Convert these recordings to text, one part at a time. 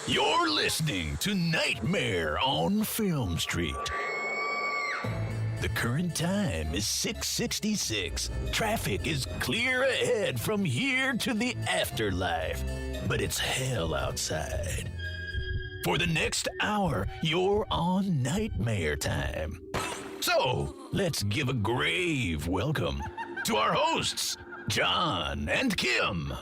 You're listening to Nightmare on Film Street. The current time is 6:66. Traffic is clear ahead from here to the afterlife, but it's hell outside. For the next hour, you're on Nightmare time. So, let's give a grave welcome to our hosts, John and Kim.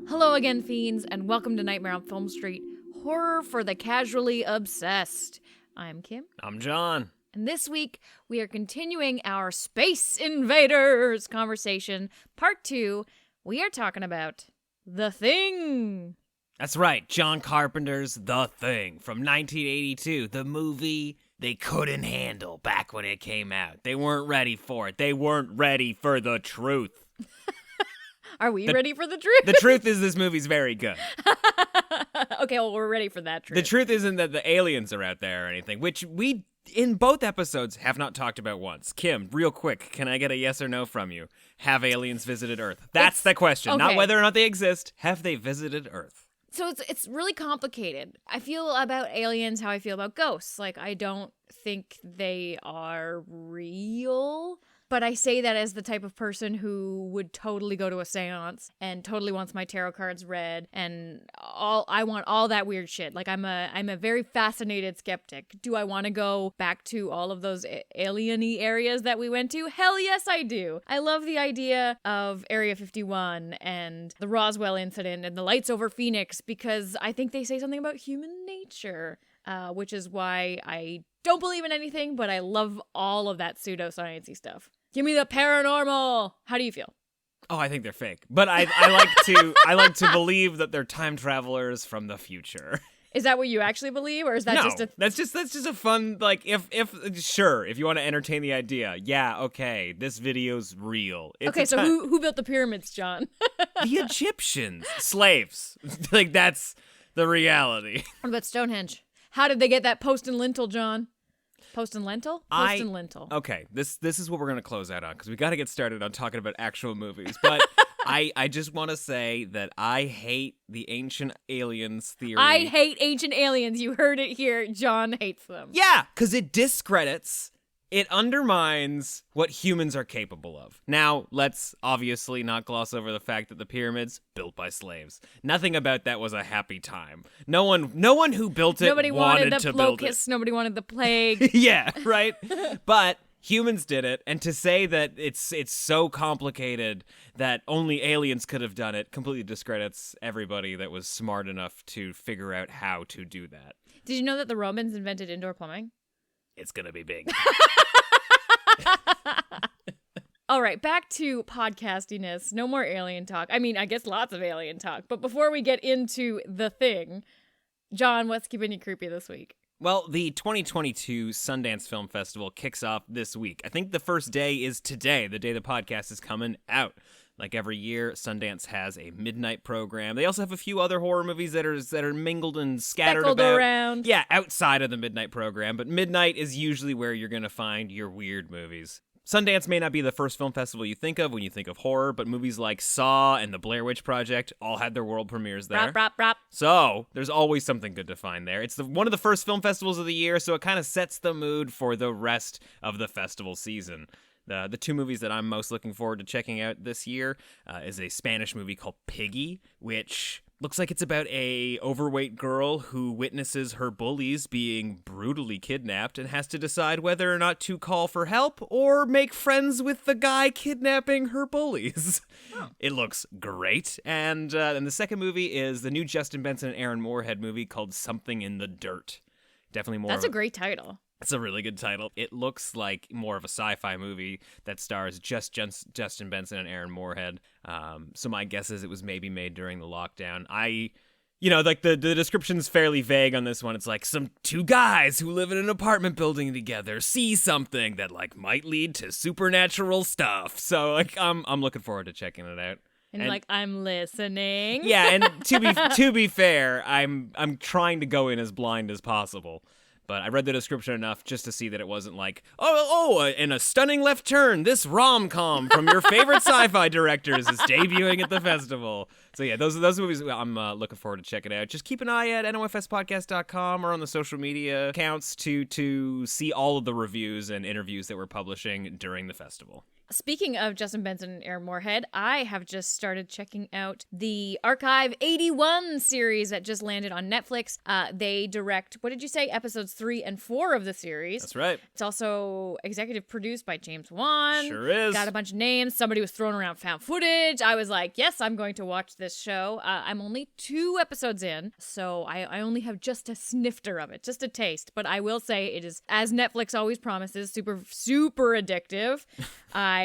Hello again, fiends, and welcome to Nightmare on Film Street, horror for the casually obsessed. I'm Kim. I'm John. And this week, we are continuing our Space Invaders conversation. Part 2, we are talking about The Thing. That's right, John Carpenter's The Thing from 1982, the movie they couldn't handle back when it came out. They weren't ready for it. They weren't ready for the truth. Are we ready for the truth? The truth is this movie's very good. Okay, well, we're ready for that truth. The truth isn't that the aliens are out there or anything, which we, in both episodes, have not talked about once. Kim, real quick, can I get a yes or no from you? Have aliens visited Earth? That's the question, okay. Not whether or not they exist. Have they visited Earth? So it's really complicated. I feel about aliens how I feel about ghosts. Like, I don't think they are real. But I say that as the type of person who would totally go to a seance and totally wants my tarot cards read and I want all that weird shit. Like I'm a very fascinated skeptic. Do I want to go back to all of those alien-y areas that we went to? Hell yes, I do. I love the idea of Area 51 and the Roswell incident and the lights over Phoenix because I think they say something about human nature, which is why I don't believe in anything, but I love all of that pseudoscience-y stuff. Give me the paranormal. How do you feel? Oh, I think they're fake. But I like to believe that they're time travelers from the future. Is that what you actually believe, or is that just a... that's just a fun, like, if you want to entertain the idea, yeah, okay, this video's real. Okay, so who built the pyramids, John? The Egyptians. Slaves. Like, that's the reality. What about Stonehenge? How did they get that post and lintel, John? Post and lintel? Post and lintel. Okay, this is what we're going to close out on, because we got to get started on talking about actual movies. But I just want to say that I hate the ancient aliens theory. I hate ancient aliens. You heard it here. John hates them. Yeah, because it discredits, it undermines what humans are capable of. Now, let's obviously not gloss over the fact that the pyramids built by slaves. Nothing about that was a happy time. No one who built it wanted to build it. Nobody wanted the plague. Yeah, right? But humans did it, and to say that it's so complicated that only aliens could have done it completely discredits everybody that was smart enough to figure out how to do that. Did you know that the Romans invented indoor plumbing? It's gonna be big. All right, back to podcastiness. No more alien talk. I mean, I guess lots of alien talk. But before we get into The Thing, John, what's keeping you creepy this week? Well, the 2022 Sundance Film Festival kicks off this week. I think the first day is today, the day the podcast is coming out. Like every year, Sundance has a midnight program. They also have a few other horror movies that are mingled and scattered around. Yeah, outside of the midnight program. But midnight is usually where you're going to find your weird movies. Sundance may not be the first film festival you think of when you think of horror, but movies like Saw and The Blair Witch Project all had their world premieres there. Brap. So there's always something good to find there. It's one of the first film festivals of the year, so it kind of sets the mood for the rest of the festival season. The two movies that I'm most looking forward to checking out this year is a Spanish movie called Piggy, which looks like it's about a overweight girl who witnesses her bullies being brutally kidnapped and has to decide whether or not to call for help or make friends with the guy kidnapping her bullies. Oh. It looks great. And the second movie is the new Justin Benson and Aaron Moorhead movie called Something in the Dirt. Definitely more. That's a great title. It's a really good title. It looks like more of a sci-fi movie that stars just Justin Benson and Aaron Moorhead. So my guess is it was maybe made during the lockdown. Like the description's fairly vague on this one. It's like some two guys who live in an apartment building together see something that like might lead to supernatural stuff. So like I'm looking forward to checking it out. And like, I'm listening. Yeah, and to be fair, I'm trying to go in as blind as possible. But I read the description enough just to see that it wasn't like, and a stunning left turn, this rom-com from your favorite sci-fi directors is debuting at the festival. So yeah, those movies I'm looking forward to checking out. Just keep an eye at nofspodcast.com or on the social media accounts to see all of the reviews and interviews that we're publishing during the festival. Speaking of Justin Benson and Aaron Moorhead, I have just started checking out the Archive 81 series that just landed on Netflix. They direct, what did you say, episodes 3 and 4 of the series. That's right. It's also executive produced by James Wan. Sure is. Got a bunch of names. Somebody was throwing around found footage. I was like, yes, I'm going to watch this show. I'm only 2 episodes in, so I only have just a snifter of it, just a taste. But I will say it is, as Netflix always promises, super, super addictive. I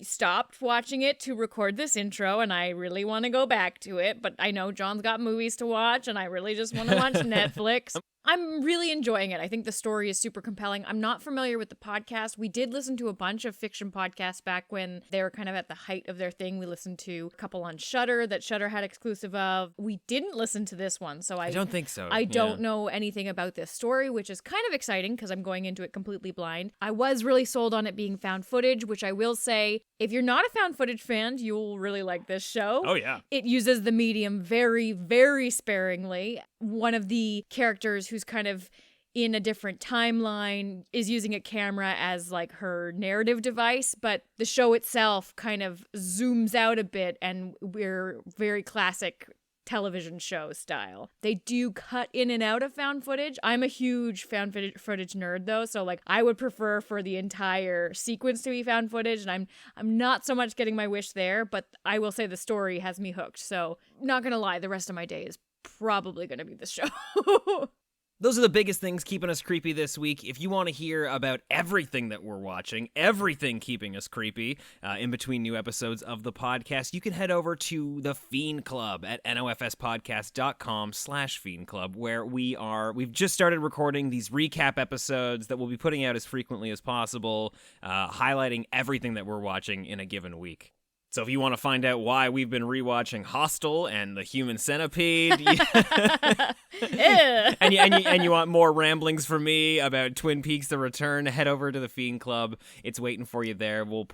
stopped watching it to record this intro, and I really want to go back to it, but I know John's got movies to watch, and I really just want to watch Netflix. I'm really enjoying it. I think the story is super compelling. I'm not familiar with the podcast. We did listen to a bunch of fiction podcasts back when they were kind of at the height of their thing. We listened to a couple on Shudder that Shudder had exclusive of. We didn't listen to this one, so I don't think so. I don't know anything about this story, which is kind of exciting because I'm going into it completely blind. I was really sold on it being found footage, which I will say, if you're not a found footage fan, you'll really like this show. Oh, yeah. It uses the medium very, very sparingly. One of the characters who's kind of in a different timeline is using a camera as like her narrative device, but the show itself kind of zooms out a bit, and we're very classic television show style. They do cut in and out of found footage. I'm a huge found footage nerd though, so like I would prefer for the entire sequence to be found footage, and I'm not so much getting my wish there, but I will say the story has me hooked. So not gonna lie, the rest of my day is probably gonna be this show. Those are the biggest things keeping us creepy this week. If you want to hear about everything that we're watching, everything keeping us creepy in between new episodes of the podcast, you can head over to the Fiend Club at nofspodcast.com/Fiend Club, where we've just started recording these recap episodes that we'll be putting out as frequently as possible, highlighting everything that we're watching in a given week. So if you want to find out why we've been rewatching Hostel and The Human Centipede, and you want more ramblings from me about Twin Peaks: The Return, head over to the Fiend Club. It's waiting for you there. We'll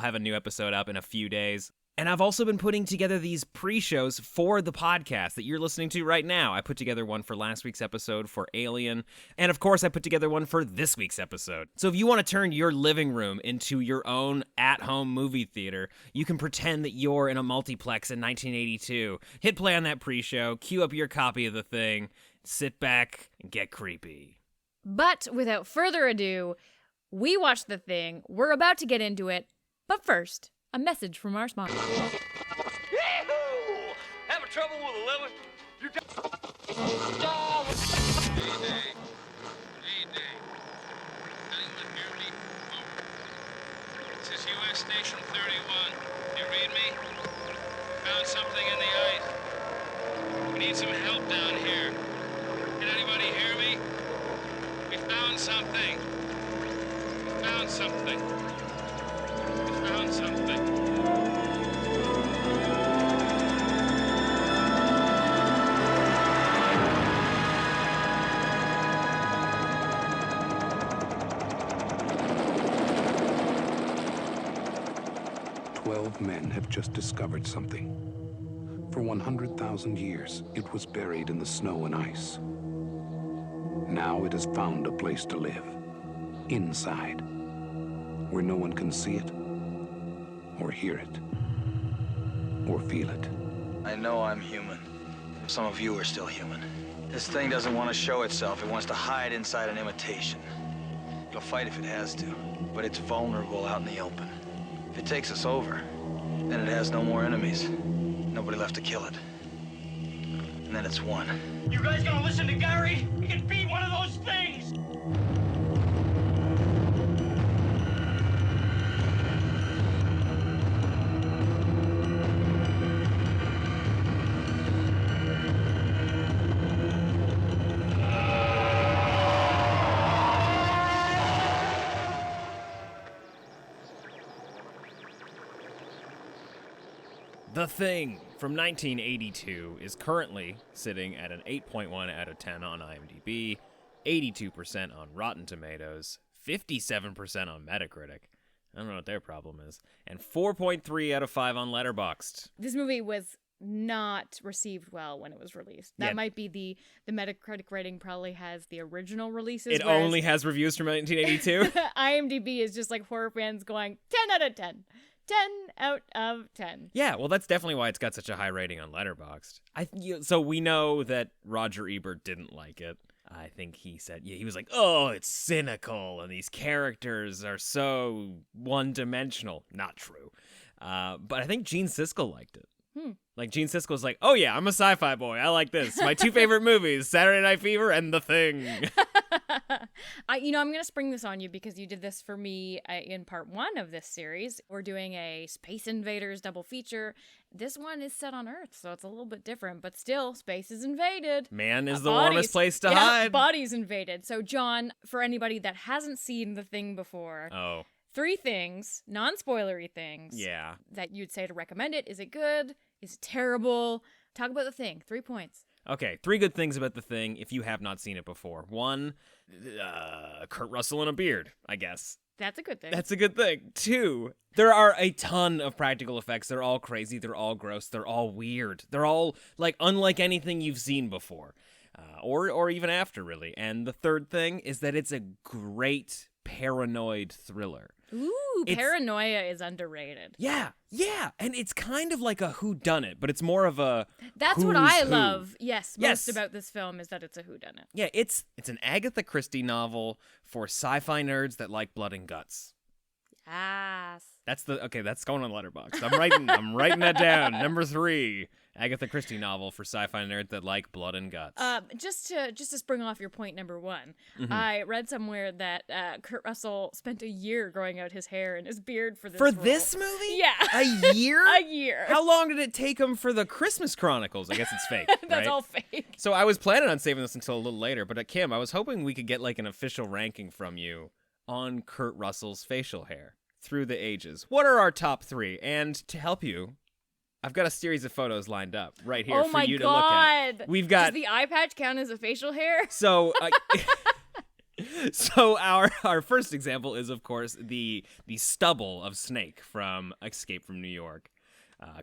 have a new episode up in a few days. And I've also been putting together these pre-shows for the podcast that you're listening to right now. I put together one for last week's episode for Alien, and of course I put together one for this week's episode. So if you want to turn your living room into your own at-home movie theater, you can pretend that you're in a multiplex in 1982. Hit play on that pre-show, queue up your copy of The Thing, sit back, and get creepy. But without further ado, we watched The Thing. We're about to get into it, but first, a message from our sponsor. Yee-hoo! Having trouble with a liver? You're Mayday. Anyone hear me? Over. This is U.S. Station 31. You read me? Found something in the ice. We need some help down here. Can anybody hear me? We found something. We found something. We found something. 12 men have just discovered something. For 100,000 years, it was buried in the snow and ice. Now it has found a place to live. Inside. Where no one can see it, or hear it, or feel it. I know I'm human. Some of you are still human. This thing doesn't want to show itself. It wants to hide inside an imitation. It'll fight if it has to, but it's vulnerable out in the open. If it takes us over, then it has no more enemies. Nobody left to kill it. And then it's won. You guys gonna listen to Gary? He can be one of those things! The Thing from 1982 is currently sitting at an 8.1 out of 10 on IMDb. 82% on Rotten Tomatoes, 57% on Metacritic. I don't know what their problem is. And 4.3 out of 5 on Letterboxd. This movie was not received well when it was released. That Yeah. might be the Metacritic rating probably has the original releases. It only has reviews from 1982. IMDb is just like horror fans going 10 out of 10. 10 out of 10. Yeah, well, that's definitely why it's got such a high rating on Letterboxd. So we know that Roger Ebert didn't like it. I think he said, he was like, oh, it's cynical, and these characters are so one-dimensional. Not true. But I think Gene Siskel liked it. Like, Gene Siskel's like, oh yeah, I'm a sci-fi boy. I like this. My 2 favorite movies, Saturday Night Fever and The Thing. I'm going to spring this on you because you did this for me in part 1 of this series. We're doing a Space Invaders double feature. This one is set on Earth, so it's a little bit different, but still, space is invaded. Man is the warmest place to hide. Bodies invaded. So, John, for anybody that hasn't seen The Thing before, 3 things, non-spoilery things, that you'd say to recommend it. Is it good? Is it terrible? Talk about The Thing. 3 points. Okay, 3 good things about The Thing if you have not seen it before. 1, Kurt Russell in a beard, I guess. That's a good thing. That's a good thing. 2, there are a ton of practical effects. They're all crazy. They're all gross. They're all weird. They're all, like, unlike anything you've seen before. Or even after, really. And the 3rd thing is that it's a great paranoid thriller. Ooh, Paranoia is underrated. Yeah, and it's kind of like a whodunit, but it's more of a That's what I love. Yes, most about this film is that it's a whodunit. Yeah, it's an Agatha Christie novel for sci-fi nerds that like blood and guts. Yes. That's going on Letterboxd. I'm writing that down. Number 3, Agatha Christie novel for sci-fi nerds that like blood and guts. Just to spring off your point number 1, I read somewhere that Kurt Russell spent a year growing out his hair and his beard for this role. This movie? Yeah. A year? A year. How long did it take him for the Christmas Chronicles? I guess it's fake. That's right? all fake. So I was planning on saving this until a little later, but Kim, I was hoping we could get like an official ranking from you on Kurt Russell's facial hair through the ages. What are our top 3? And to help you, I've got a series of photos lined up right here for you to look at. We've got. Does the eye patch count as a facial hair? So, so our first example is, of course, the stubble of Snake from Escape from New York.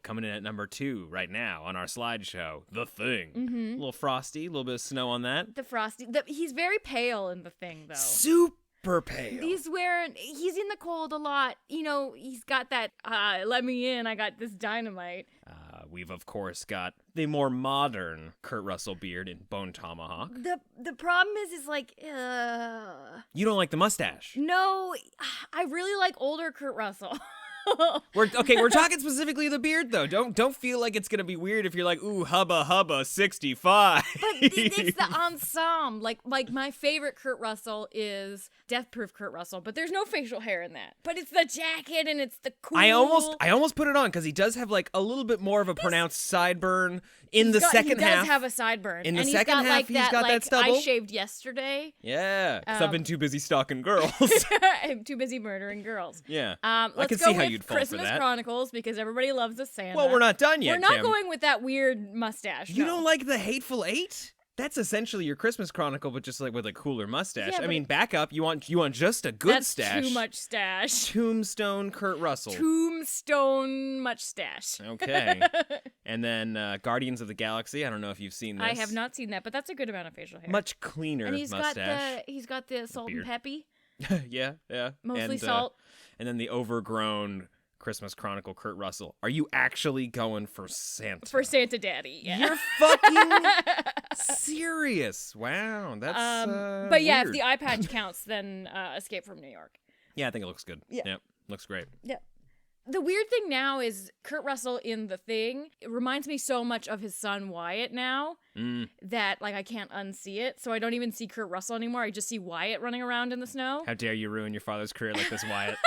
Coming in at number 2 right now on our slideshow, The Thing. Mm-hmm. A little frosty, a little bit of snow on that. The frosty. He's very pale in The Thing, though. Super pale. He's in the cold a lot. He's got that, let me in, I got this dynamite. We've, of course, got the more modern Kurt Russell beard in Bone Tomahawk. The problem is like, You don't like the mustache. no, I really like older Kurt Russell. We're talking specifically the beard, though. Don't feel like it's gonna be weird if you're like, ooh, hubba 65. But it's the ensemble. Like my favorite Kurt Russell is Death Proof Kurt Russell, but there's no facial hair in that. But it's the jacket and it's the cool. I almost put it on because he does have like a little bit more of a pronounced sideburn in the second half. He does have a sideburn. In the and second he's got, half, he's got that stubble. I shaved yesterday. Yeah, because I've been too busy stalking girls. I'm too busy murdering girls. Yeah. Let's I can go see how with you'd fall Christmas for that. Chronicles because everybody loves a Santa. Well, we're not done yet. We're not Kim. going with that weird mustache. You no. don't like the Hateful Eight? That's essentially your Christmas Chronicle, but just like with a cooler mustache. Yeah, I mean, back up. You want just a good That's stash. too much stash. Tombstone Kurt Russell. Tombstone much stash. Okay. And then Guardians of the Galaxy. I don't know if you've seen this. I have not seen that, but that's a good amount of facial hair. Much cleaner and he's mustache. got the salt and beard. peppy. yeah. Mostly and, salt. And then the overgrown Christmas Chronicle Kurt Russell. Are you actually going for Santa? For Santa Daddy, yeah. You're fucking serious. Wow, that's but yeah, weird. if the eye patch counts, then Escape from New York. Yeah, I think it looks good. Yeah. Yep, looks great. Yeah. The weird thing now is Kurt Russell in The Thing. It reminds me so much of his son Wyatt now that like I can't unsee it. So I don't even see Kurt Russell anymore. I just see Wyatt running around in the snow. How dare you ruin your father's career like this, Wyatt?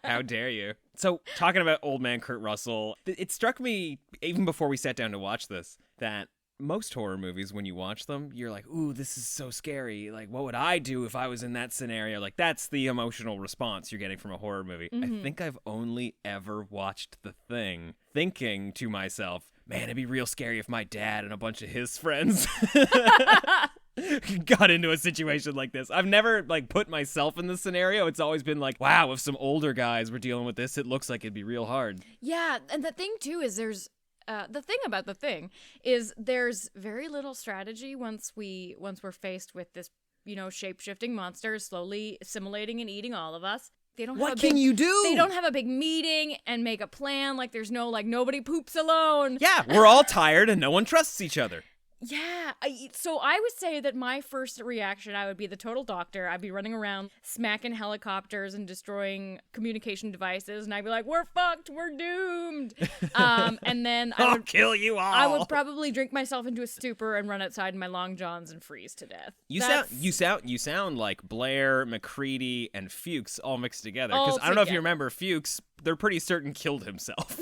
How dare you? So, talking about old man Kurt Russell, it struck me, even before we sat down to watch this, that most horror movies, when you watch them, you're like, ooh, this is so scary. Like, what would I do if I was in that scenario? Like, that's the emotional response you're getting from a horror movie. Mm-hmm. I think I've only ever watched The Thing thinking to myself, man, it'd be real scary if my dad and a bunch of his friends got into a situation like this. I've never like put myself in this scenario. It's always been like, wow, if some older guys were dealing with this, it looks like it'd be real hard. Yeah, and the thing too is there's the thing about the thing is there's very little strategy once we're faced with this, shape-shifting monster slowly assimilating and eating all of us. They don't. What can you do? They don't have a big meeting and make a plan. Like there's no nobody poops alone. Yeah, we're all tired and no one trusts each other. Yeah, so I would say that my first reaction, I would be the total doctor. I'd be running around smacking helicopters and destroying communication devices, and I'd be like, "We're fucked, we're doomed." And then I'll kill you all. I would probably drink myself into a stupor and run outside in my long johns and freeze to death. You sound like Blair, McCready, and Fuchs all mixed together. Because I don't know if you remember Fuchs. They're pretty certain killed himself.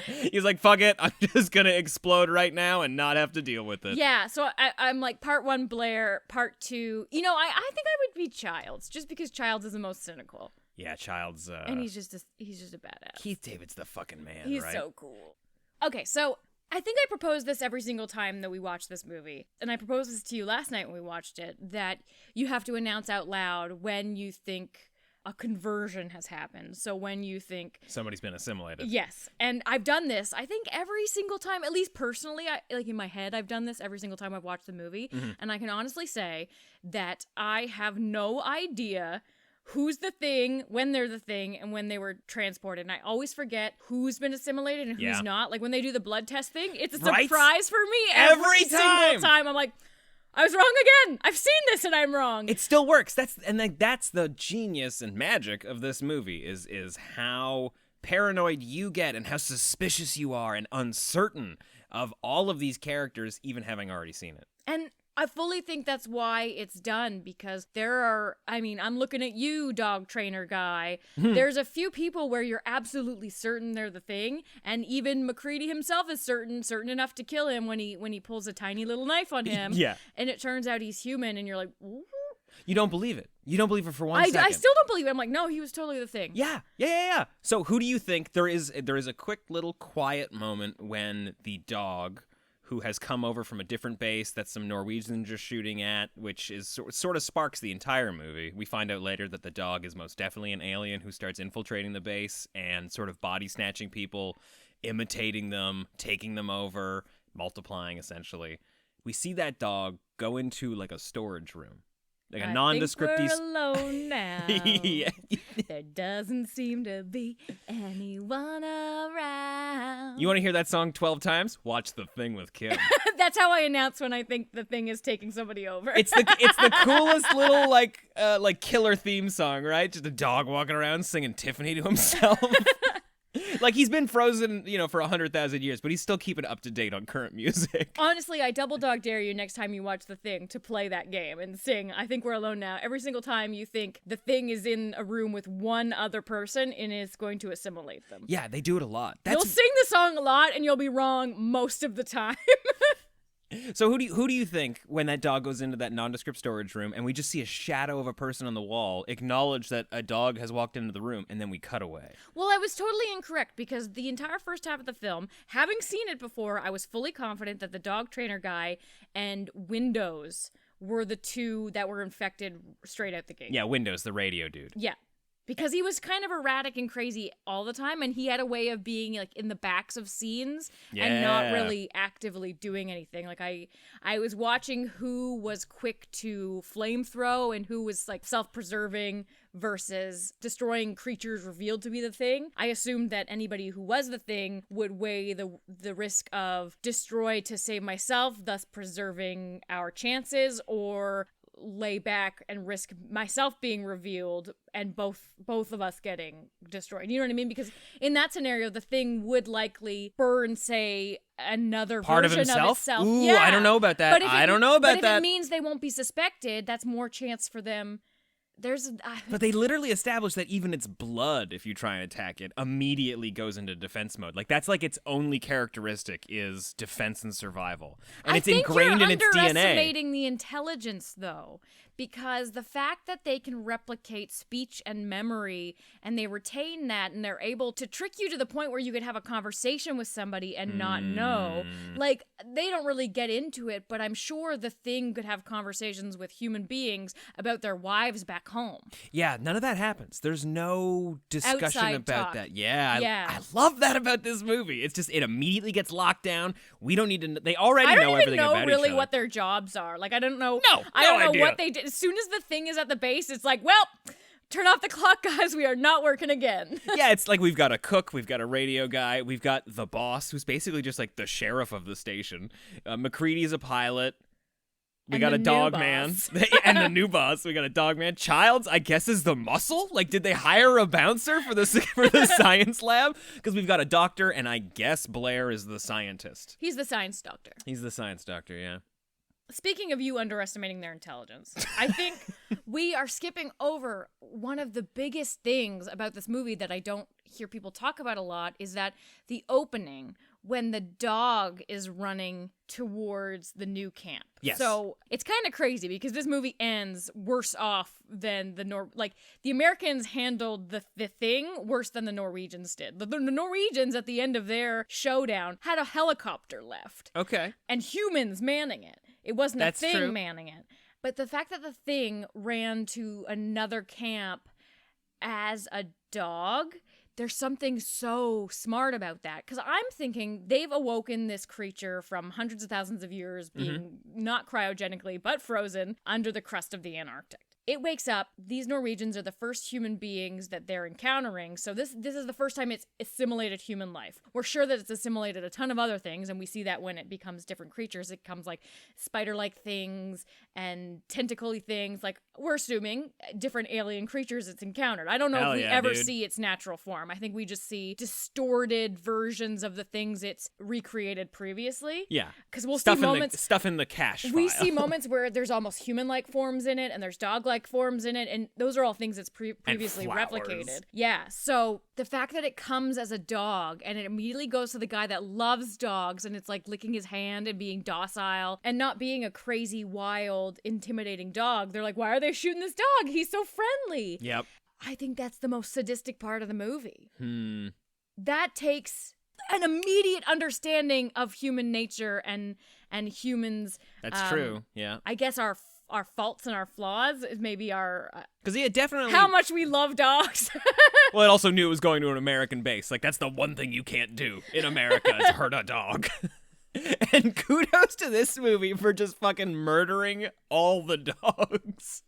He's like, fuck it, I'm just gonna explode right now and not have to deal with it. Yeah, so I'm like part 1 Blair, part 2. I think I would be Childs, just because Childs is the most cynical. Yeah, Childs. And he's just a badass. Keith David's the fucking man, He's right? so cool. Okay, so I think I propose this every single time that we watch this movie. And I proposed this to you last night when we watched it, that you have to announce out loud when you think a conversion has happened. So when you think somebody's been assimilated. Yes. And I've done this, I think, every single time, at least personally, in my head, I've done this every single time I've watched the movie. Mm-hmm. And I can honestly say that I have no idea who's the thing, when they're the thing, and when they were transported. And I always forget who's been assimilated and who's not. Like when they do the blood test thing, it's a surprise for me every single time. I'm like, I was wrong again. I've seen this and I'm wrong. It still works. That's the genius and magic of this movie is how paranoid you get and how suspicious you are and uncertain of all of these characters, even having already seen it. And I fully think that's why it's done, because I'm looking at you, dog trainer guy. There's a few people where you're absolutely certain they're the thing, and even McCready himself is certain enough to kill him when he pulls a tiny little knife on him. Yeah. And it turns out he's human, and you're like, ooh. You don't believe it. You don't believe it for one second. I still don't believe it. I'm like, no, he was totally the thing. Yeah. So who do you think there is a quick little quiet moment when the dog, who has come over from a different base that some Norwegians are shooting at, which is sort of sparks the entire movie. We find out later that the dog is most definitely an alien who starts infiltrating the base and sort of body snatching people, imitating them, taking them over, multiplying essentially. We see that dog go into like a storage room. Like a nondescript. Think we're alone now. Yeah. There doesn't seem to be anyone around. You want to hear that song 12 times? Watch The Thing with Kim. That's how I announce when I think the thing is taking somebody over. It's the coolest little like killer theme song, right? Just a dog walking around singing Tiffany to himself. Like he's been frozen, for 100,000 years, but he's still keeping up to date on current music. Honestly, I double dog dare you next time you watch The Thing to play that game and sing I Think We're Alone Now. Every single time you think the thing is in a room with one other person and is going to assimilate them. Yeah, they do it a lot. You'll sing the song a lot and you'll be wrong most of the time. So who do you think, when that dog goes into that nondescript storage room and we just see a shadow of a person on the wall, acknowledge that a dog has walked into the room, and then we cut away? Well, I was totally incorrect, because the entire first half of the film, having seen it before, I was fully confident that the dog trainer guy and Windows were the two that were infected straight out the gate. Yeah, Windows, the radio dude. Yeah. Because he was kind of erratic and crazy all the time, and he had a way of being like in the backs of scenes and not really actively doing anything. Like I was watching who was quick to flamethrow and who was like self-preserving versus destroying creatures revealed to be the thing. I assumed that anybody who was the thing would weigh the risk of destroy to save myself, thus preserving our chances, or lay back and risk myself being revealed and both of us getting destroyed. You know what I mean? Because in that scenario, the thing would likely burn, say, another part version of himself. Ooh, yeah. I don't know about that. But if it means they won't be suspected, that's more chance for them But they literally established that even its blood, if you try and attack it, immediately goes into defense mode. Like, that's like its only characteristic is defense and survival. And it's ingrained in its DNA. I think you're underestimating the intelligence, though, because the fact that they can replicate speech and memory, and they retain that, and they're able to trick you to the point where you could have a conversation with somebody and not know. Like, they don't really get into it, but I'm sure the Thing could have conversations with human beings about their wives back home. Yeah, none of that happens. There's no discussion Outside about talk. that. Yeah, Yeah. I love that about this movie. It's just, it immediately gets locked down. We don't need to, they already know everything about each other. I don't even know really what their jobs are. Like, I don't know. No know idea. what they did. As soon as the Thing is at the base, it's like, well, turn off the clock, guys. We are not working again. Yeah, it's like we've got a cook, we've got a radio guy, we've got the boss, who's basically just like the sheriff of the station. McCready's a pilot. We got a dog man. And the new boss. We got a dog man. Childs, I guess, is the muscle? Like, did they hire a bouncer for the science lab? Because we've got a doctor, and I guess Blair is the scientist. He's the science doctor. He's the science doctor, yeah. Speaking of you underestimating their intelligence, I think we are skipping over one of the biggest things about this movie that I don't hear people talk about a lot, is that the opening, when the dog is running towards the new camp. Yes. So it's kind of crazy because this movie ends worse off than the Americans handled the Thing worse than the Norwegians did. The Norwegians at the end of their showdown had a helicopter left. Okay. And humans manning it. It wasn't That's a Thing true. manning it. But the fact that the Thing ran to another camp as a dog, there's something so smart about that. Because I'm thinking they've awoken this creature from hundreds of thousands of years being not cryogenically, but frozen under the crust of the Antarctic. It wakes up. These Norwegians are the first human beings that they're encountering. So this is the first time it's assimilated human life. We're sure that it's assimilated a ton of other things, and we see that when it becomes different creatures. It becomes like spider-like things and tentacle-y things. Like, we're assuming different alien creatures it's encountered. I don't know if we ever see its natural form. I think we just see distorted versions of the things it's recreated previously. Yeah. Because we'll see moments... Stuff in the cache We file. see moments where there's almost human-like forms in it, and there's dog-like forms in it, and those are all things that's previously replicated. Yeah, so the fact that it comes as a dog, and it immediately goes to the guy that loves dogs, and it's like licking his hand and being docile, and not being a crazy, wild, intimidating dog. They're like, why are they shooting this dog? He's so friendly. Yep. I think that's the most sadistic part of the movie. That takes an immediate understanding of human nature and humans. That's true, yeah. I guess our faults and our flaws is maybe our... Because he had definitely... how much we love dogs. Well, it also knew it was going to an American base. Like, that's the one thing you can't do in America is hurt a dog. And kudos to this movie for just fucking murdering all the dogs.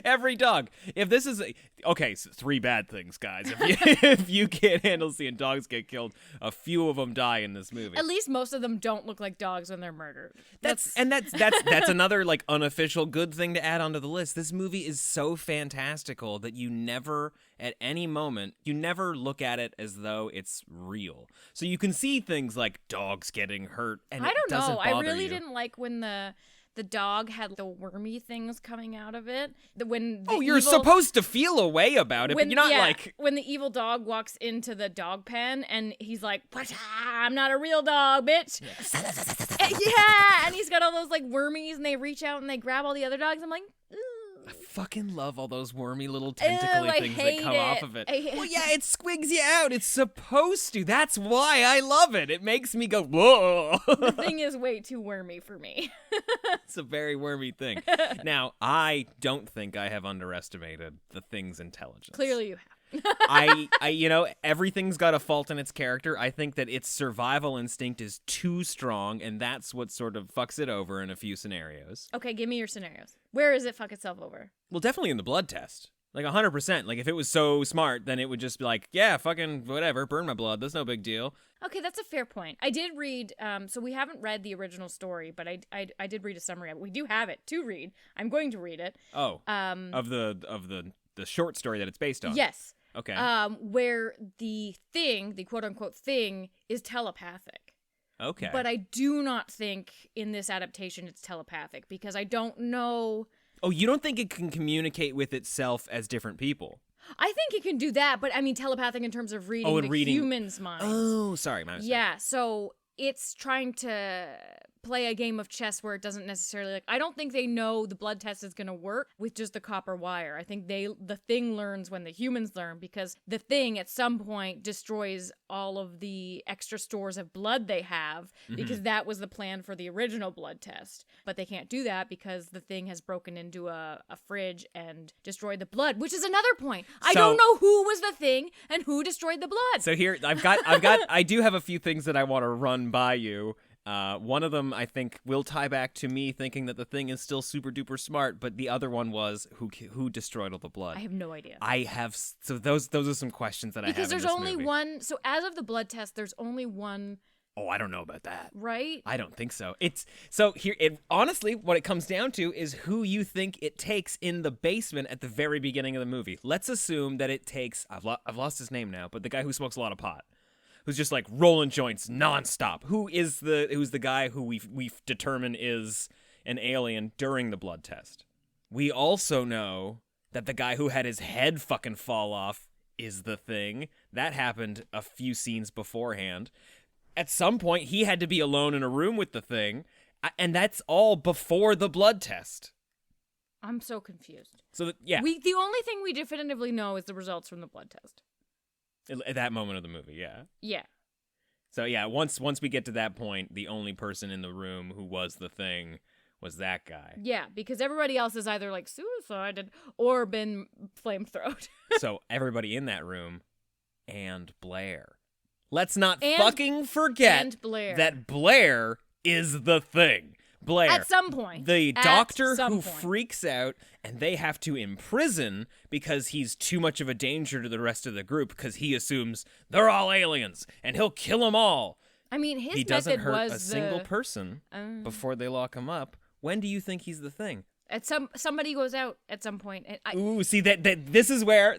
Every dog. If this is okay, so 3 bad things, guys. If you can't handle seeing dogs get killed, a few of them die in this movie. At least most of them don't look like dogs when they're murdered. That's another like unofficial good thing to add onto the list. This movie is so fantastical that you never at any moment you never look at it as though it's real. So you can see things like dogs getting hurt and I don't know. I really you. didn't like when the dog had the wormy things coming out of it. You're supposed to feel a way about it, but you're not like... When the evil dog walks into the dog pen and he's like, I'm not a real dog, bitch. Yeah, and he's got all those like wormies and they reach out and they grab all the other dogs. I'm like, ooh. I fucking love all those wormy little tentacly things that come off of it. Well, yeah, it squigs you out. It's supposed to. That's why I love it. It makes me go, whoa. The thing is way too wormy for me. It's a very wormy thing. Now, I don't think I have underestimated the Thing's intelligence. Clearly you have. Everything's got a fault in its character. I think that its survival instinct is too strong, and that's what sort of fucks it over in a few scenarios. Okay, give me your scenarios. Where does it fuck itself over? Well, definitely in the blood test. Like 100%. Like if it was so smart, then it would just be like, yeah, fucking whatever, burn my blood. That's no big deal. Okay, that's a fair point. I did read, so we haven't read the original story, but I did read a summary of it. We do have it to read. I'm going to read it. Oh, of the short story that it's based on. Yes. Okay. Where the Thing, the quote-unquote Thing, is telepathic. Okay. But I do not think in this adaptation it's telepathic because I don't know... Oh, you don't think it can communicate with itself as different people? I think it can do that, but I mean telepathic in terms of reading the humans' minds. Oh, sorry, my mistake. Yeah, so it's trying to play a game of chess where it doesn't necessarily I don't think they know the blood test is going to work with just the copper wire. I think the thing learns when the humans learn, because the thing at some point destroys all of the extra stores of blood they have, because that was the plan for the original blood test. But they can't do that because the thing has broken into a fridge and destroyed the blood, which is another point. I don't know who was the thing and who destroyed the blood. So here I do have a few things that I want to run by you. One of them, I think, will tie back to me thinking that the thing is still super duper smart, but the other one was who destroyed all the blood. I have no idea. So those are some questions that I have. Because there's in this only movie. one. So as of the blood test, there's only one. Oh, I don't know about that. Right? I don't think so. Honestly, what it comes down to is who you think it takes in the basement at the very beginning of the movie. Let's assume that it takes. I've lost his name now, but the guy who smokes a lot of pot, who's just like rolling joints nonstop. Who's the guy who we've determined is an alien during the blood test? We also know that the guy who had his head fucking fall off is the thing. That happened a few scenes beforehand. At some point, he had to be alone in a room with the thing, and that's all before the blood test. I'm so confused. So yeah, The only thing we definitively know is the results from the blood test. at that moment of the movie, yeah. Yeah. So yeah, once we get to that point, the only person in the room who was the thing was that guy. Yeah, because everybody else is either like suicided or been flamethrowed. So everybody in that room and Blair. Let's not And- fucking forget and Blair. that Blair is the thing. Blair. At some point. The At doctor some who point. freaks out, and they have to imprison because he's too much of a danger to the rest of the group because he assumes they're all aliens and he'll kill them all. I mean, his He doesn't method hurt was a single person before they lock him up. When do you think he's the thing? somebody goes out at some point. And Ooh, see that this is where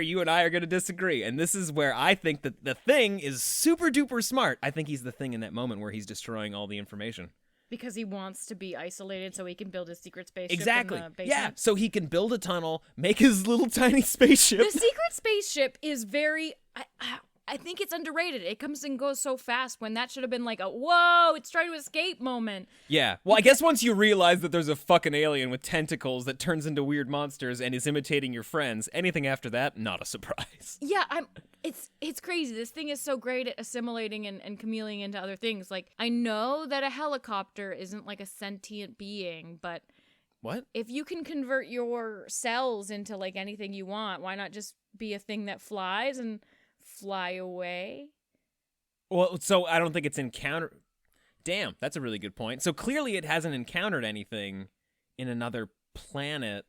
you and I are going to disagree, and this is where I think that the thing is super duper smart. I think he's the thing in that moment where he's destroying all the information. because he wants to be isolated so he can build his secret spaceship Exactly. in the basement. Yeah. So he can build a tunnel, make his little tiny spaceship. The secret spaceship is very. I think it's underrated. It comes and goes so fast when that should have been like a whoa, it's trying to escape moment. Yeah. Well, I guess once you realize that there's a fucking alien with tentacles that turns into weird monsters and is imitating your friends, anything after that, not a surprise. Yeah, it's crazy. This thing is so great at assimilating and chameleoning into other things. Like, I know that a helicopter isn't like a sentient being, but What? if you can convert your cells into like anything you want, why not just be a thing that flies and fly away? Well, so I don't think it's encountered. Damn, that's a really good point. So clearly it hasn't encountered anything in another planet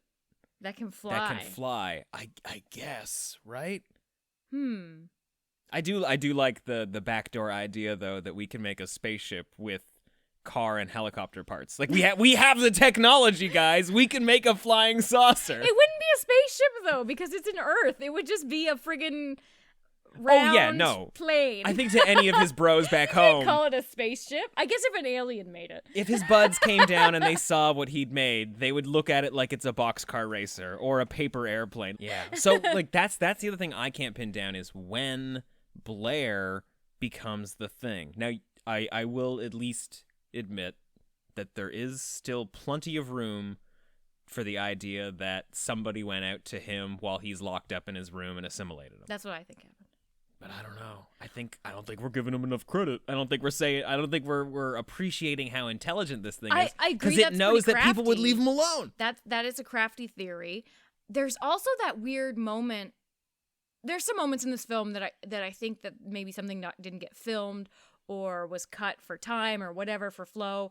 That can fly. that can fly. I guess, right? Hmm. I do like the backdoor idea though that we can make a spaceship with car and helicopter parts. Like we have the technology, guys. We can make a flying saucer. It wouldn't be a spaceship though, because it's an Earth. It would just be a friggin' round plane. I think to any of his bros back You can't home, call it a spaceship. I guess if an alien made it. if his buds came down and they saw what he'd made, they would look at it like it's a boxcar racer or a paper airplane. Yeah. So like that's the other thing I can't pin down is when Blair becomes the thing. Now I will at least admit that there is still plenty of room for the idea that somebody went out to him while he's locked up in his room and assimilated him. That's what I think happened. But I don't know. I don't think we're giving him enough credit. I don't think we're appreciating how intelligent this thing is. I agree. Because it knows that people would leave him alone. That is a crafty theory. There's also that weird moment. There's some moments in this film that I think that maybe something didn't get filmed or was cut for time or whatever for flow,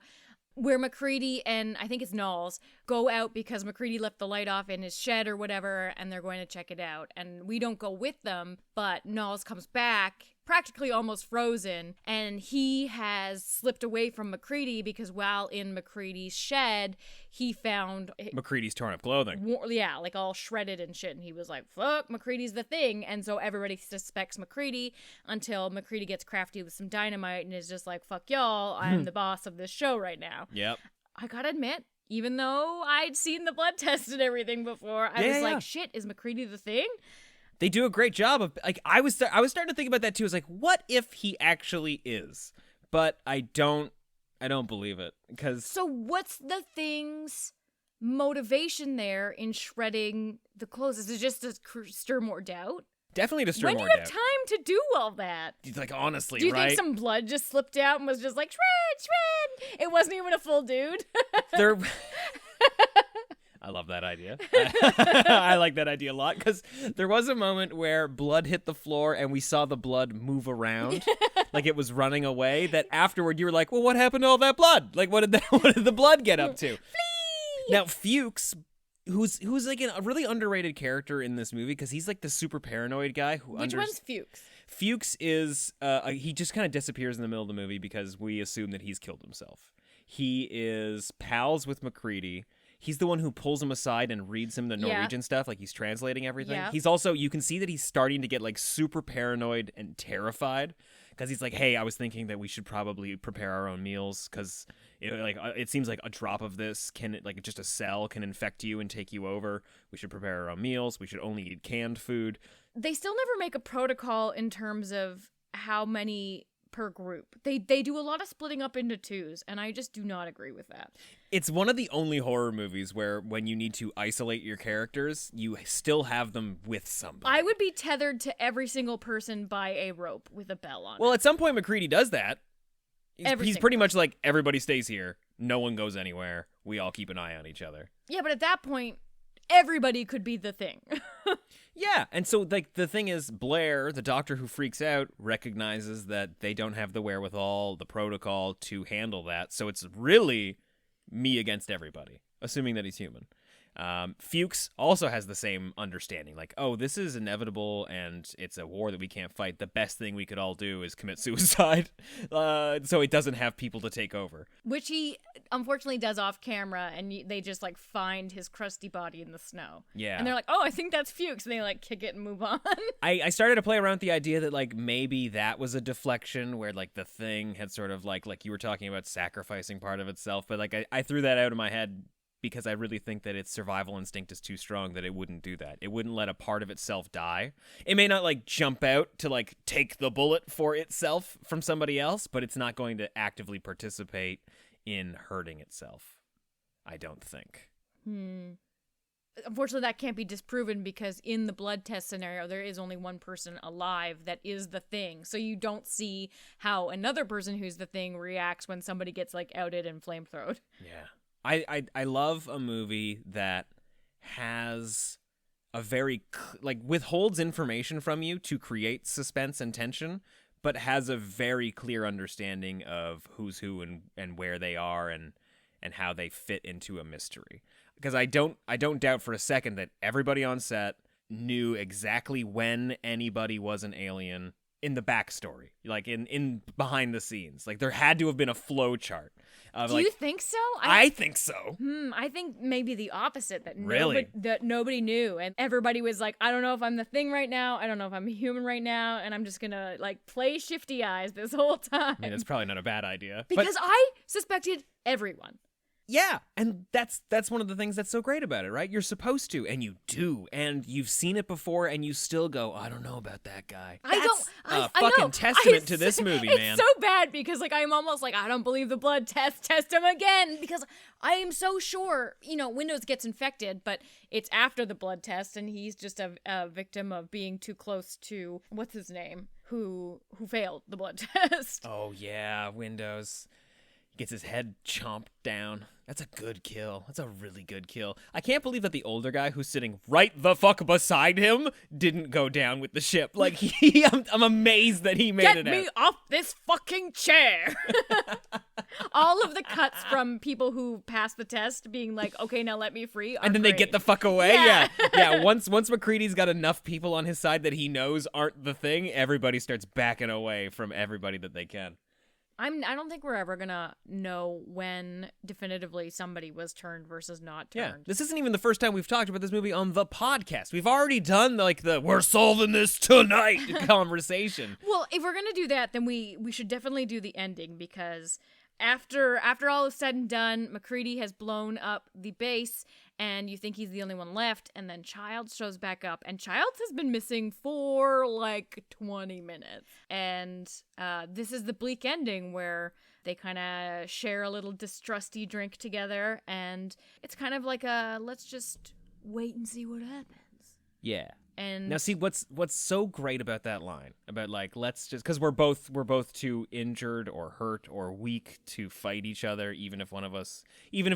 where MacReady and I think it's Knowles go out because MacReady left the light off in his shed or whatever, and they're going to check it out. And we don't go with them, but Knowles comes back practically almost frozen, and he has slipped away from MacReady because while in MacReady's shed, he found MacReady's torn up clothing. Yeah, like all shredded and shit. And he was like, fuck, MacReady's the thing. And so everybody suspects MacReady until MacReady gets crafty with some dynamite and is just like, fuck y'all, I'm the boss of this show right now. Yep. I gotta admit, even though I'd seen the blood test and everything before, I was Yeah. like, shit, is McCready the thing? They do a great job of, like, I was starting to think about that too. It's like, what if he actually is? But I don't believe it, because So what's the thing's motivation there in shredding the clothes? Is it just to stir more doubt? definitely to stir When do more you have doubt. time to do all that? Like, honestly, Do you right? think some blood just slipped out and was just like, shred? It wasn't even a full dude. There. I love that idea. I like that idea a lot, because there was a moment where blood hit the floor and we saw the blood move around like it was running away, that afterward you were like, well, what happened to all that blood? Like, what did the blood get up to? Now, Fuchs, who's like a really underrated character in this movie, because he's like the super paranoid guy. Which one's Fuchs? Fuchs is, he just kind of disappears in the middle of the movie because we assume that he's killed himself. He is pals with McCready. He's the one who pulls him aside and reads him the Norwegian stuff, like he's translating everything. Yeah. He's also, you can see that he's starting to get like super paranoid and terrified, because he's like, hey, I was thinking that we should probably prepare our own meals, because it seems like a drop of this can, like, just a cell can infect you and take you over. We should prepare our own meals. We should only eat canned food. They still never make a protocol in terms of how many per group. They do a lot of splitting up into twos, and I just do not agree with that. It's one of the only horror movies where when you need to isolate your characters, you still have them with somebody. I would be tethered to every single person by a rope with a bell on it. Well, at some point, McCready does that. He's Single pretty much like, everybody stays here. No one goes anywhere. We all keep an eye on each other. Yeah, but at that point, everybody could be the thing. Yeah, and so, like, the thing is, Blair, the doctor who freaks out, recognizes that they don't have the wherewithal, the protocol to handle that. So it's really me against everybody, assuming that he's human. Fuchs also has the same understanding, like, oh, this is inevitable and it's a war that we can't fight. The best thing we could all do is commit suicide, so it doesn't have people to take over. Which he unfortunately does off camera, and they just like find his crusty body in the snow. Yeah. And they're like, oh, I think that's Fuchs. And they like kick it and move on. I started to play around with the idea that, like, maybe that was a deflection where, like, the thing had sort of like you were talking about sacrificing part of itself, but like I threw that out of my head because I really think that its survival instinct is too strong that it wouldn't do that. It wouldn't let a part of itself die. It may not, like, jump out to, like, take the bullet for itself from somebody else, but it's not going to actively participate in hurting itself, I don't think. Unfortunately, that can't be disproven because in the blood test scenario, there is only one person alive that is the thing. So you don't see how another person who's the thing reacts when somebody gets, like, outed and flamethrowed. Yeah. I love a movie that has a very, like, withholds information from you to create suspense and tension, but has a very clear understanding of who's who and where they are and how they fit into a mystery. Because I don't doubt for a second that everybody on set knew exactly when anybody was an alien in the backstory, like in behind the scenes. Like, there had to have been a flow chart. Do you think so? I think so. I think maybe the opposite, that Really? nobody knew, and everybody was like, I don't know if I'm the thing right now, I don't know if I'm a human right now, and I'm just gonna, like, play shifty eyes this whole time. I mean, it's probably not a bad idea. Because I suspected everyone. Yeah, and that's one of the things that's so great about it, right? You're supposed to, and you do, and you've seen it before, and you still go, I don't know about that guy. I That's a know. fucking testament to this movie, man. It's so bad because, like, I'm almost like, I don't believe the blood test. Test him again, because I am so sure, Windows gets infected, but it's after the blood test, and he's just a victim of being too close to what's his name, who failed the blood test. Oh yeah, Windows. He gets his head chomped down. That's a good kill. That's a really good kill. I can't believe that the older guy who's sitting right the fuck beside him didn't go down with the ship. Like, I'm amazed that he made it out. Get me off this fucking chair. All of the cuts from people who passed the test being like, okay, now let me free. And then great. they get the fuck away. Yeah. Yeah. Once McCready's got enough people on his side that he knows aren't the thing, everybody starts backing away from everybody that they can. I don't think we're ever gonna know when definitively somebody was turned versus not turned. Yeah, this isn't even the first time we've talked about this movie on the podcast. We've already done the we're solving this tonight conversation. Well, if we're gonna do that, then we should definitely do the ending, because After all is said and done, McCready has blown up the base, and you think he's the only one left, and then Childs shows back up, and Childs has been missing for like 20 minutes. And this is the bleak ending where they kind of share a little distrusty drink together, and it's kind of like a let's just wait and see what happens. Yeah. And now, see what's so great about that line about like let's just because we're both too injured or hurt or weak to fight each other, even if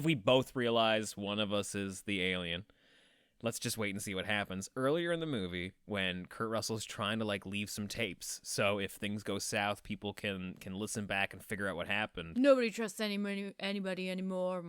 we both realize one of us is the alien. Let's just wait and see what happens. Earlier in the movie, when Kurt Russell's trying to like leave some tapes, so if things go south, people can listen back and figure out what happened. Nobody trusts anybody anymore.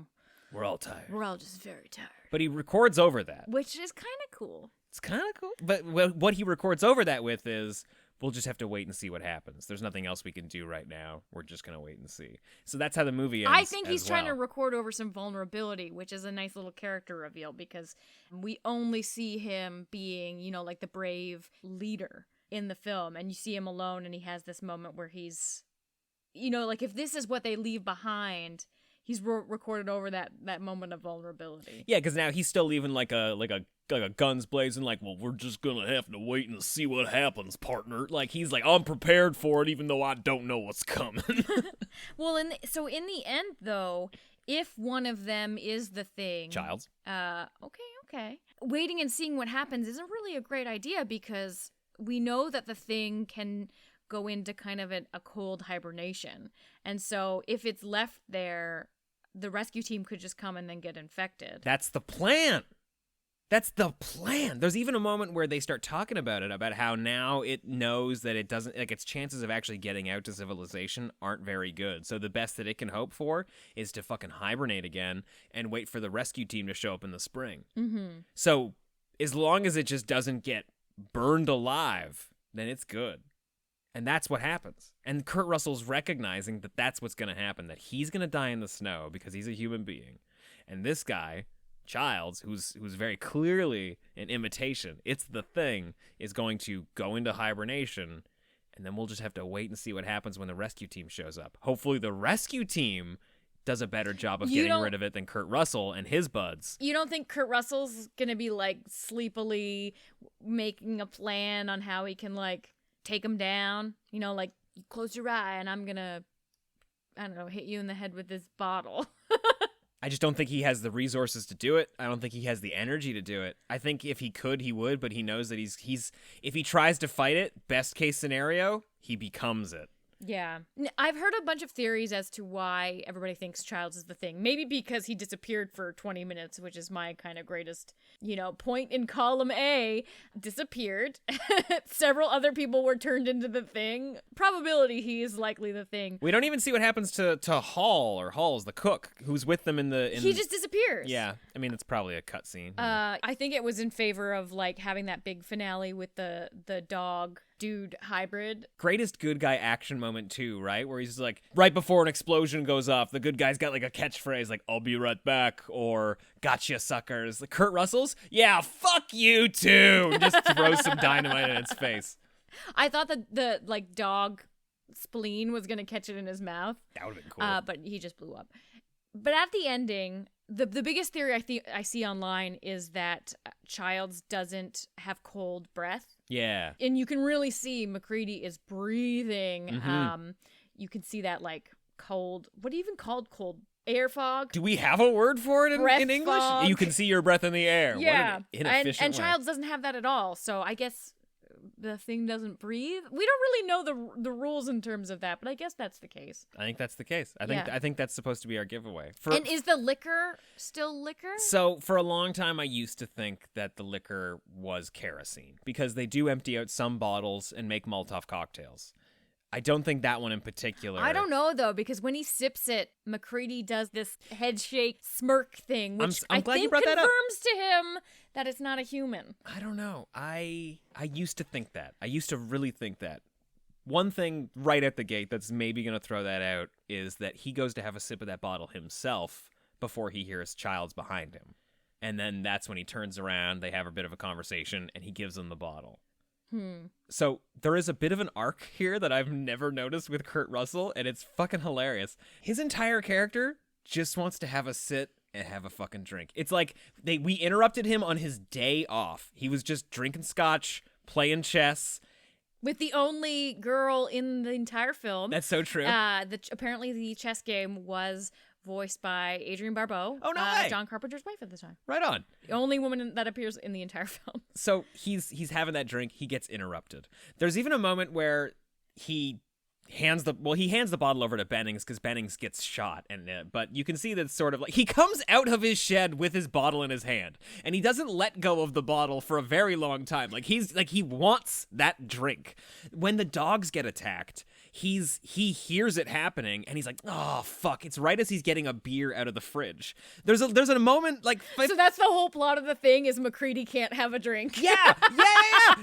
We're all tired. We're all just very tired. But he records over that, Which is kind of cool. It's kind of cool. But what he records over that with is, we'll just have to wait and see what happens. There's nothing else we can do right now. We're just going to wait and see. So that's how the movie ends. I think he's trying to record over some vulnerability, which is a nice little character reveal because we only see him being, like the brave leader in the film. And you see him alone and he has this moment where he's, like if this is what they leave behind, he's recorded over that moment of vulnerability. Yeah, because now he's still leaving like a guns blazing, like, well, we're just gonna have to wait and see what happens, partner. Like he's like, I'm prepared for it, even though I don't know what's coming. Well, in the end, though, if one of them is the thing, Childs. Okay. Waiting and seeing what happens isn't really a great idea because we know that the thing can go into kind of a cold hibernation, and so if it's left there, the rescue team could just come and then get infected. That's the plan. There's even a moment where they start talking about it, about how now it knows that it doesn't, like its chances of actually getting out to civilization aren't very good. So the best that it can hope for is to fucking hibernate again and wait for the rescue team to show up in the spring. Mm-hmm. So as long as it just doesn't get burned alive, then it's good. And that's what happens. And Kurt Russell's recognizing that that's what's going to happen, that he's going to die in the snow because he's a human being. And this guy, Childs, who's very clearly an imitation, it's the thing, is going to go into hibernation, and then we'll just have to wait and see what happens when the rescue team shows up. Hopefully the rescue team does a better job of getting rid of it than Kurt Russell and his buds. You don't think Kurt Russell's going to be like sleepily making a plan on how he can like take him down? Like you close your eye and I'm going to, I don't know, hit you in the head with this bottle. I just don't think he has the resources to do it. I don't think he has the energy to do it. I think if he could, he would, but he knows that he's if he tries to fight it, best case scenario, he becomes it. Yeah. I've heard a bunch of theories as to why everybody thinks Childs is the thing. Maybe because he disappeared for 20 minutes, which is my kind of greatest, point in column A. Disappeared. Several other people were turned into the thing. Probability he is likely the thing. We don't even see what happens to Hall's the cook, who's with them in the... He just disappears. Yeah. I mean, it's probably a cutscene. I think it was in favor of, like, having that big finale with the dog dude hybrid. Greatest good guy action moment too, right? Where he's like, right before an explosion goes off, the good guy's got like a catchphrase like, I'll be right back, or gotcha suckers. Like Kurt Russell's, yeah, fuck you too. Just throw some dynamite in its face. I thought that the like dog spleen was gonna catch it in his mouth. That would have been cool. But he just blew up. But at the ending, the biggest theory I see online is that Childs doesn't have cold breath. Yeah. And you can really see McCready is breathing. Mm-hmm. You can see that like cold, what do you even call it? Cold air fog? Do we have a word for it in English? Fog. You can see your breath in the air. Yeah. What an inefficient and way. Childs doesn't have that at all. So I guess the thing doesn't breathe. We don't really know the rules in terms of that, but I guess that's the case. I think that's the case. I think that's supposed to be our giveaway. And is the liquor still liquor? So for a long time, I used to think that the liquor was kerosene because they do empty out some bottles and make Molotov cocktails. I don't think that one in particular. I don't know, though, because when he sips it, McCready does this head shake smirk thing, which I'm glad I think you brought that up. confirms to him that it's not a human. I don't know. I used to think that. I used to really think that. One thing right at the gate that's maybe going to throw that out is that he goes to have a sip of that bottle himself before he hears Childs behind him. And then that's when he turns around, they have a bit of a conversation, and he gives him the bottle. So there is a bit of an arc here that I've never noticed with Kurt Russell, and it's fucking hilarious. His entire character just wants to have a sit and have a fucking drink. It's like we interrupted him on his day off. He was just drinking scotch, playing chess. With the only girl in the entire film. That's so true. Apparently the chess game was voiced by Adrienne Barbeau. Oh, no way. John Carpenter's wife at the time. Right on. The only woman that appears in the entire film. So he's having that drink. He gets interrupted. There's even a moment where he hands the bottle over to Bennings because Bennings gets shot, but you can see that sort of like he comes out of his shed with his bottle in his hand, and he doesn't let go of the bottle for a very long time. Like he wants that drink. When the dogs get attacked, he hears it happening, and he's like, oh fuck! It's right as he's getting a beer out of the fridge. There's a moment like so that's the whole plot of the thing is MacReady can't have a drink. Yeah.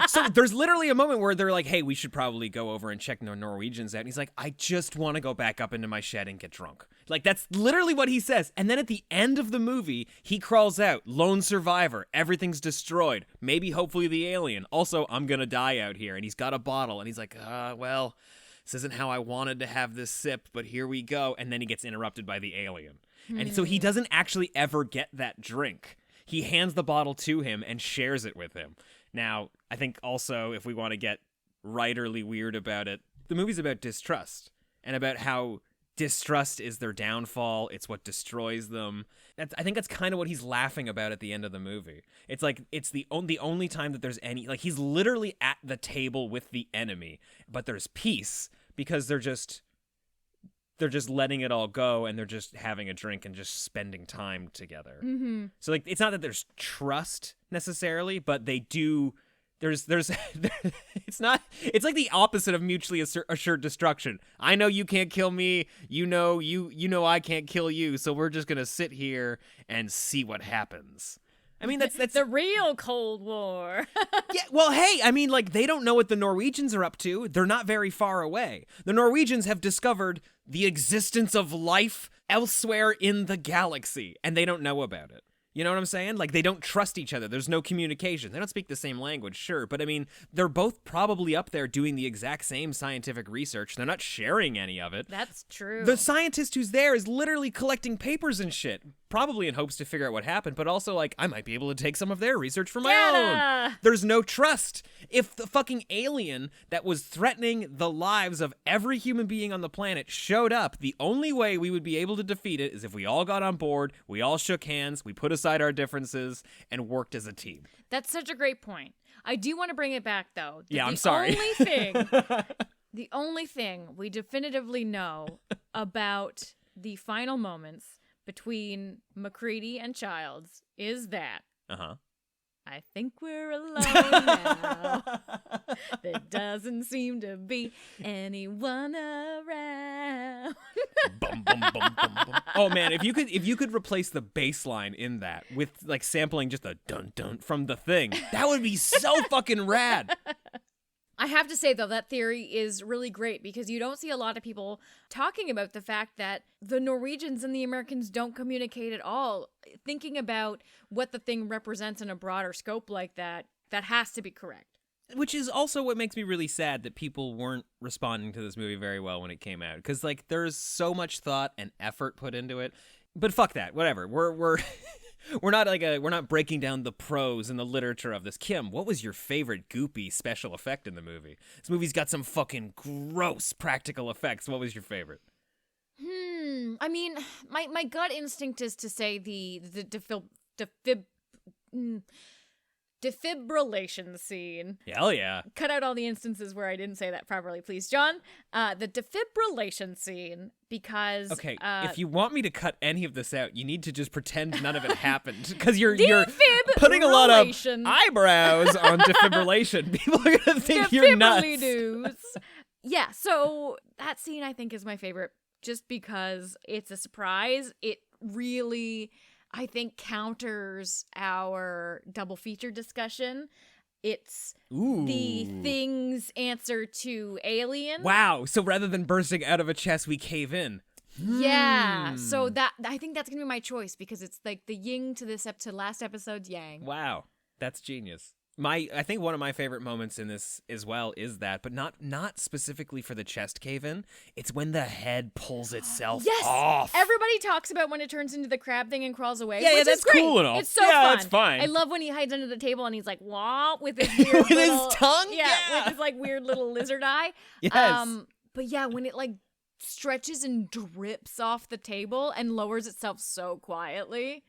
So there's literally a moment where they're like, hey, we should probably go over and check the Norwegians out. And he's like, I just want to go back up into my shed and get drunk. Like, that's literally what he says. And then at the end of the movie, he crawls out, lone survivor, everything's destroyed. Maybe, hopefully, the alien. Also, I'm gonna die out here. And he's got a bottle. And he's like, well, this isn't how I wanted to have this sip, but here we go. And then he gets interrupted by the alien. And so he doesn't actually ever get that drink. He hands the bottle to him and shares it with him. Now, I think also, if we want to get writerly weird about it, the movie's about distrust and about how distrust is their downfall. It's what destroys them. I think that's kind of what he's laughing about at the end of the movie. It's like it's the only time that there's any, like, he's literally at the table with the enemy, but there's peace because they're just letting it all go, and they're just having a drink and just spending time together. Mm-hmm. So like, it's not that there's trust necessarily, but they do. There's it's like the opposite of mutually assured destruction. I know you can't kill me. You know I can't kill you. So we're just gonna sit here and see what happens. I mean, that's the real Cold War. Yeah, well, hey, I mean, like, they don't know what the Norwegians are up to. They're not very far away. The Norwegians have discovered the existence of life elsewhere in the galaxy, and they don't know about it. You know what I'm saying? Like, they don't trust each other. There's no communication. They don't speak the same language, sure. But, I mean, they're both probably up there doing the exact same scientific research. They're not sharing any of it. That's true. The scientist who's there is literally collecting papers and shit, probably in hopes to figure out what happened, but also, like, I might be able to take some of their research for my own. There's no trust. If the fucking alien that was threatening the lives of every human being on the planet showed up, the only way we would be able to defeat it is if we all got on board, we all shook hands, we put aside our differences, and worked as a team. That's such a great point. I do want to bring it back, though. I'm sorry. The only thing we definitively know about the final moments between MacReady and Childs is that I think we're alone now. There doesn't seem to be anyone around. Bum, bum, bum, bum, bum. Oh man, if you could replace the bass line in that with like sampling just a dun dun from The Thing, that would be so fucking rad. I have to say, though, that theory is really great because you don't see a lot of people talking about the fact that the Norwegians and the Americans don't communicate at all. Thinking about what the thing represents in a broader scope like that has to be correct. Which is also what makes me really sad that people weren't responding to this movie very well when it came out. Because, like, there's so much thought and effort put into it. But fuck that, whatever. We're we're not breaking down the prose and the literature of this. Kim, what was your favorite goopy special effect in the movie? This movie's got some fucking gross practical effects. What was your favorite? I mean, my gut instinct is to say the defibrillation scene. Hell yeah. Cut out all the instances where I didn't say that properly, please, John. The defibrillation scene, because... Okay, if you want me to cut any of this out, you need to just pretend none of it happened. Because you're putting a lot of eyebrows on defibrillation. People are going to think you're nuts. Yeah, so that scene I think is my favorite, just because it's a surprise. It really... I think counters our double feature discussion. It's the Thing's answer to Alien. Wow. So rather than bursting out of a chest, we cave in. Yeah. So that I think that's going to be my choice because it's like the yin to last episode's yang. Wow. That's genius. I think one of my favorite moments in this as well is that, but not specifically for the chest cave-in. It's when the head pulls itself off. Everybody talks about when it turns into the crab thing and crawls away. Yeah, which that's is great. cool and all. It's so Yeah, fun. that's fine. I love when he hides under the table and he's like, wah, with his weird With little, his tongue? Yeah, Yeah. with his like weird little lizard eye. Yes. But yeah, when it like stretches and drips off the table and lowers itself so quietly,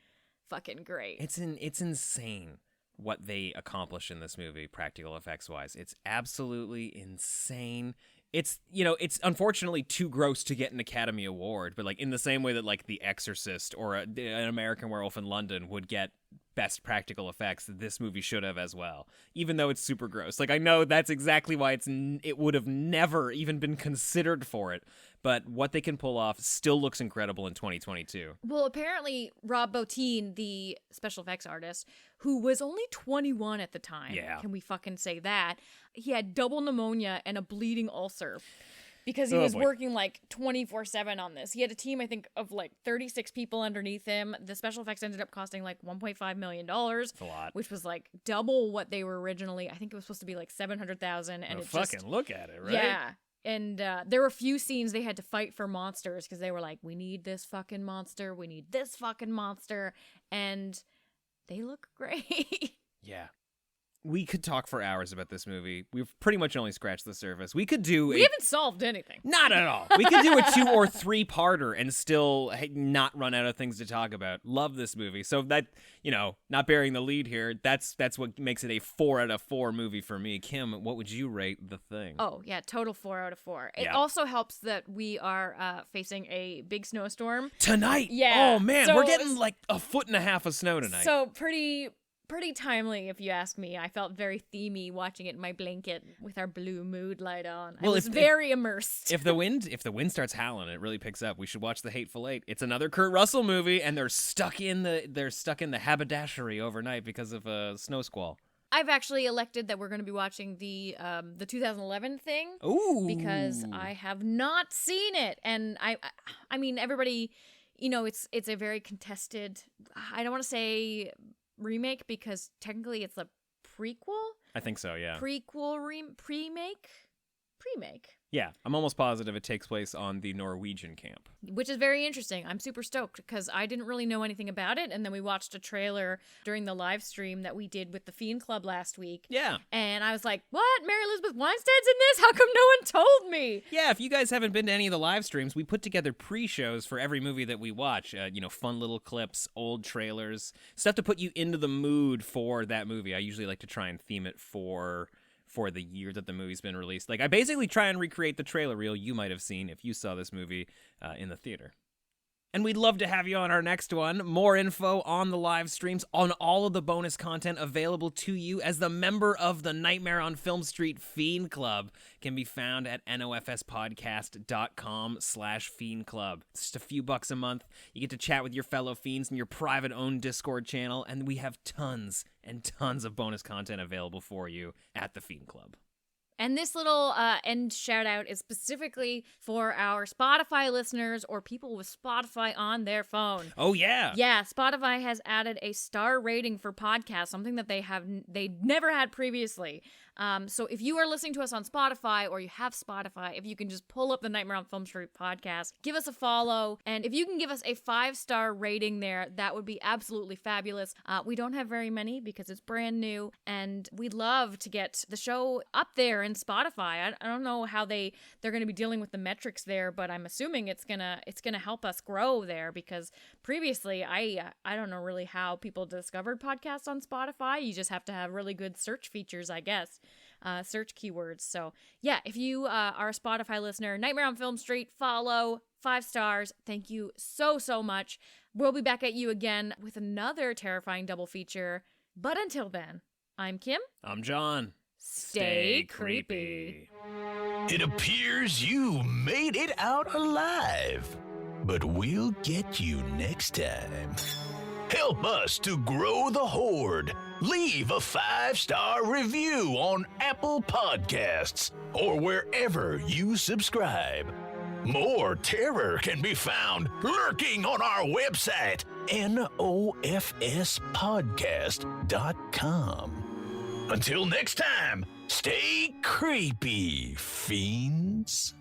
fucking great. It's insane what they accomplish in this movie, practical effects wise. It's absolutely insane. It's, it's unfortunately too gross to get an Academy Award, but like in the same way that like The Exorcist or An American Werewolf in London would get best practical effects, this movie should have as well, even though it's super gross. Like, I know that's exactly why it would have never even been considered for it, but what they can pull off still looks incredible in 2022. Well, apparently Rob Bottin, the special effects artist, who was only 21 at the time, can we fucking say that? He had double pneumonia and a bleeding ulcer because he was working like 24/7 on this. He had a team, I think, of like 36 people underneath him. The special effects ended up costing like $1.5 million. That's a lot. Which was like double what they were originally. I think it was supposed to be like $700,000. And Look at it, right? Yeah. And there were a few scenes they had to fight for monsters because they were like, we need this fucking monster. We need this fucking monster. And they look great. Yeah. We could talk for hours about this movie. We've pretty much only scratched the surface. We could do We haven't solved anything. Not at all. We could do a 2 or 3-parter and still not run out of things to talk about. Love this movie. So that, not bearing the lead here, that's what makes it a 4 out of 4 movie for me. Kim, what would you rate The Thing? Oh, yeah, total 4 out of 4. It Yeah. also helps that we are facing a big snowstorm. Tonight? Yeah. Oh, man, So we're getting like a foot and a half of snow tonight. So pretty timely, if you ask me. I felt very themey watching it in my blanket with our blue mood light on. I was very immersed. If the wind starts howling, it really picks up. We should watch The Hateful Eight. It's another Kurt Russell movie, and they're stuck in the haberdashery overnight because of a snow squall. I've actually elected that we're going to be watching the 2011 thing. Ooh. Because I have not seen it, and I mean everybody, it's a very contested. I don't want to say remake because technically it's a prequel. I think so, yeah. Pre-make. Yeah, I'm almost positive it takes place on the Norwegian camp. Which is very interesting. I'm super stoked because I didn't really know anything about it. And then we watched a trailer during the live stream that we did with the Fiend Club last week. Yeah. And I was like, what? Mary Elizabeth Weinstein's in this? How come no one told me? Yeah, if you guys haven't been to any of the live streams, we put together pre-shows for every movie that we watch. Fun little clips, old trailers, stuff to put you into the mood for that movie. I usually like to try and theme it for the year that the movie's been released. Like, I basically try and recreate the trailer reel you might have seen if you saw this movie in the theater. And we'd love to have you on our next one. More info on the live streams, on all of the bonus content available to you as the member of the Nightmare on Film Street Fiend Club can be found at nofspodcast.com/Fiend Club. It's just a few bucks a month. You get to chat with your fellow fiends in your private owned Discord channel, and we have tons and tons of bonus content available for you at the Fiend Club. And this little end shout out is specifically for our Spotify listeners or people with Spotify on their phone. Oh, yeah. Yeah, Spotify has added a star rating for podcasts, something that they never had previously. So if you are listening to us on Spotify or you have Spotify, if you can just pull up the Nightmare on Film Street podcast, give us a follow. And if you can give us a 5-star rating there, that would be absolutely fabulous. We don't have very many because it's brand new, and we'd love to get the show up there in Spotify. I don't know how they're going to be dealing with the metrics there, but I'm assuming it's gonna help us grow there because previously I don't know really how people discovered podcasts on Spotify. You just have to have really good search features, I guess. Search keywords. So yeah, if you are a Spotify listener, Nightmare on Film Street, follow, 5 stars. Thank you so much. We'll be back at you again with another terrifying double feature. But until then, I'm Kim. I'm John. Stay creepy. It appears you made it out alive, but we'll get you next time. Help us to grow the horde. Leave a 5-star review on Apple Podcasts or wherever you subscribe. More terror can be found lurking on our website, nofspodcast.com. Until next time, stay creepy, fiends.